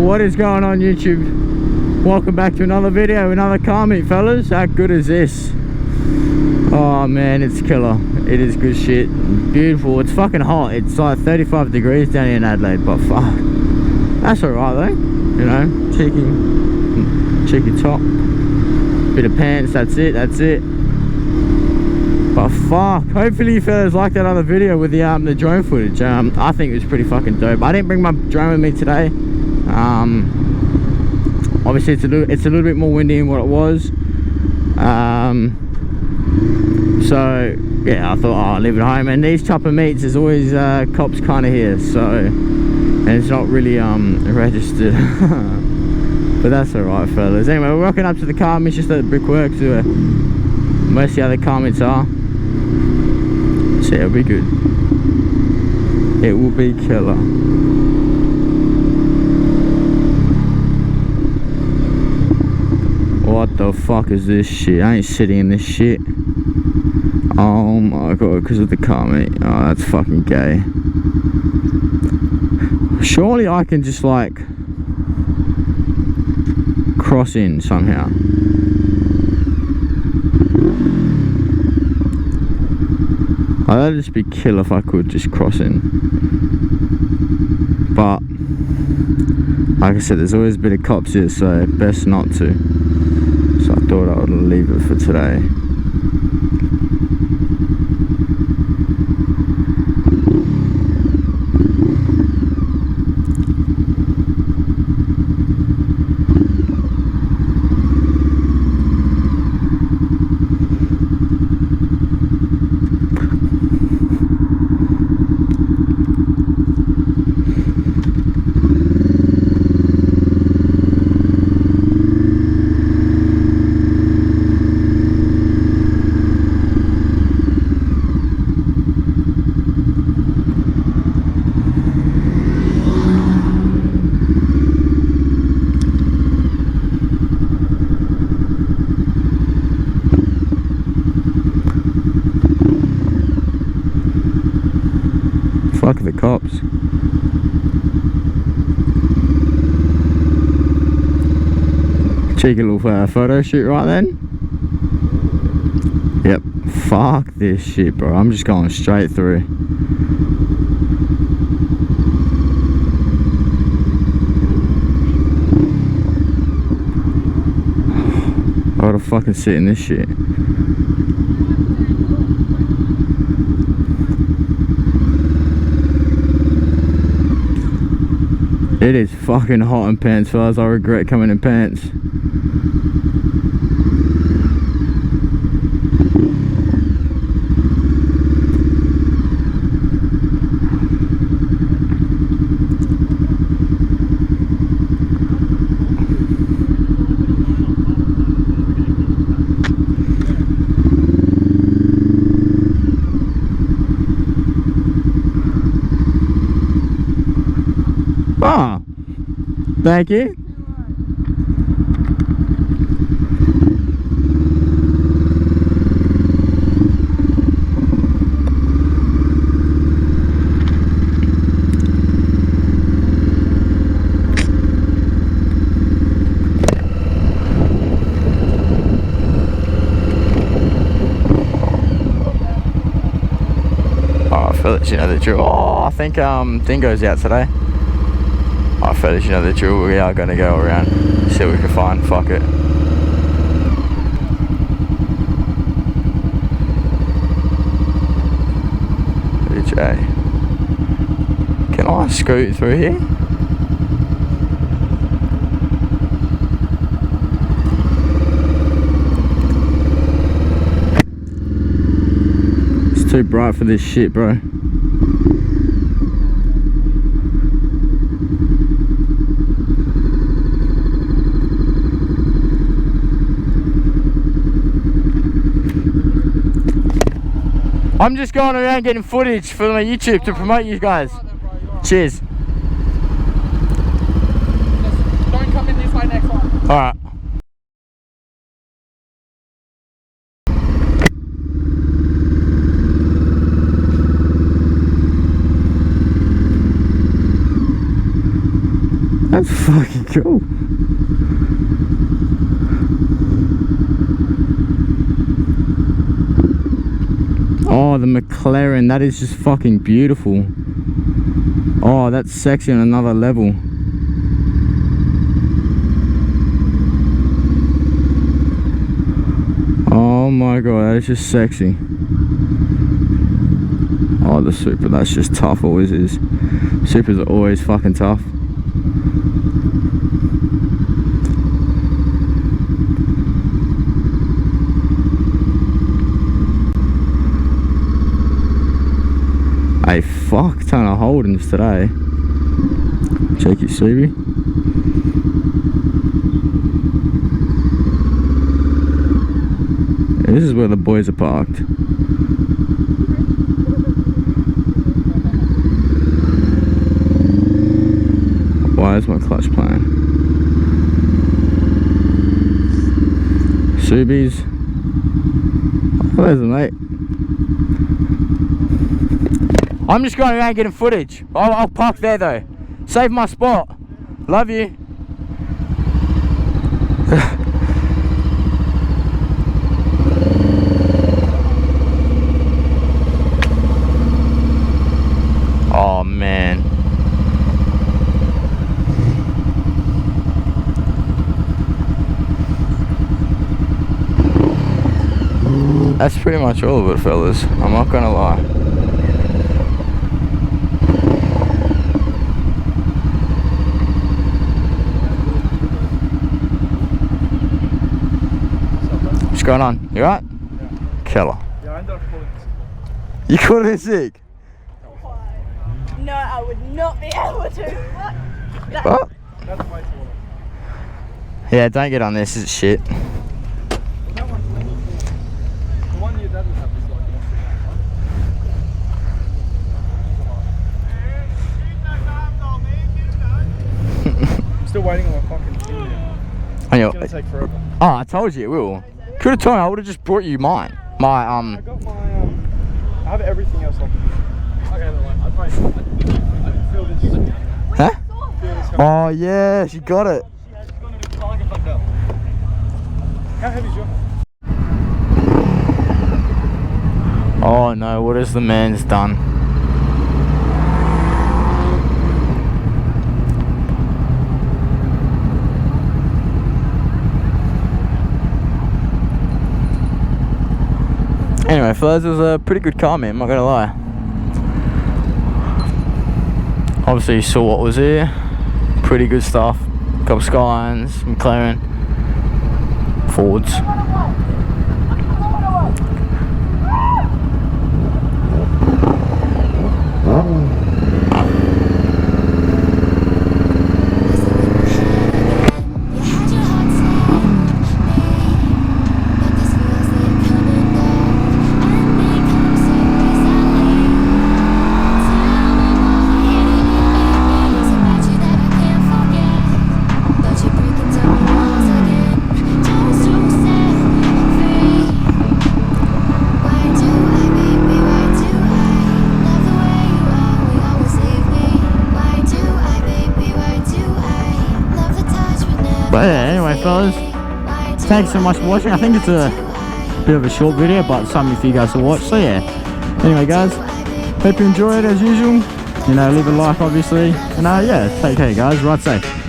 What is going on, YouTube? Welcome back to another video, another car meet, fellas. How good is this? Oh man, it's killer. It is good shit. Beautiful. It's fucking hot. It's like 35 degrees down here in Adelaide, but fuck, that's alright though. You know, cheeky top, bit of pants. That's it. But fuck, hopefully you fellas like that other video with the drone footage. I think it was pretty fucking dope. I didn't bring my drone with me today. Obviously it's a little bit more windy than what it was. So yeah, I thought, oh, I'll leave it home. And these type of meets, there's always cops kind of here, so, and it's not really registered. But that's alright, fellas. Anyway, we're walking up to the car meets just at the Brickworks, where most of the other car meets are. So it'll be good. It will be killer. What the fuck is this shit? I ain't sitting in this shit. Oh my god, because of the car meet. Oh, that's fucking gay. Surely I can just like cross in somehow. Oh, that'd just be killer if I could just cross in. But like I said, there's always a bit of cops here, so best not to. So I thought I would leave it for today. Fuck the cops. Cheeky little photo shoot right then. Yep. Fuck this shit, bro. I'm just going straight through. I gotta fucking sit in this shit. It is fucking hot in pants, fellas. I regret coming in pants. Ah, thank you. Oh, fellas, you know the drill. Oh, I think Dingo's out today. Alright, fellas, you know the drill. We are going to go around, see what we can find. Fuck it. DJ, can I scoot through here? It's too bright for this shit, bro. I'm just going around getting footage for my YouTube to promote you guys. Cheers. Don't come in this way next time. Alright. That's fucking cool. Oh, the McLaren, that is just fucking beautiful. Oh, that's sexy on another level. Oh my god, that is just sexy. Oh, the Supra, that's just tough, always is. Supras are always fucking tough. A fuck ton of Holdens today. Check your Subi. This is where the boys are parked. Why is my clutch playing? Subis. Oh, there's a mate. I'm just going around getting footage. I'll park there though. Save my spot. Love you. Oh man. That's pretty much all of it, fellas. I'm not gonna lie. What's going on? You alright? Yeah. Killer. Yeah, I ended up calling this. You called it sick? No, I would not be able to. What? That's way too long. Yeah, don't get on this, it's shit. Well, that one's level 4. The one your dad would have is like I'm still waiting on my fucking thing now. It's gonna take forever. Oh, I told you it will. Could have told me, I would have just brought you mine. My, I got my, I have everything else like. Okay, never mind. I can feel this. Huh? Feel this coming. Oh, yeah, she got it. Yeah, she's gonna do like a fucked up. How heavy is your one? Oh no, what has the man's done? Anyway, fellas, it was a pretty good car, man, I'm not gonna lie. Obviously you saw what was here. Pretty good stuff. Couple Skylines, McLaren, Fords. But yeah, anyway fellas, thanks so much for watching. I think it's a bit of a short video, but something for you guys to watch. So yeah, anyway guys, hope you enjoy it as usual. You know, leave a like obviously, and yeah, take care guys, ride safe.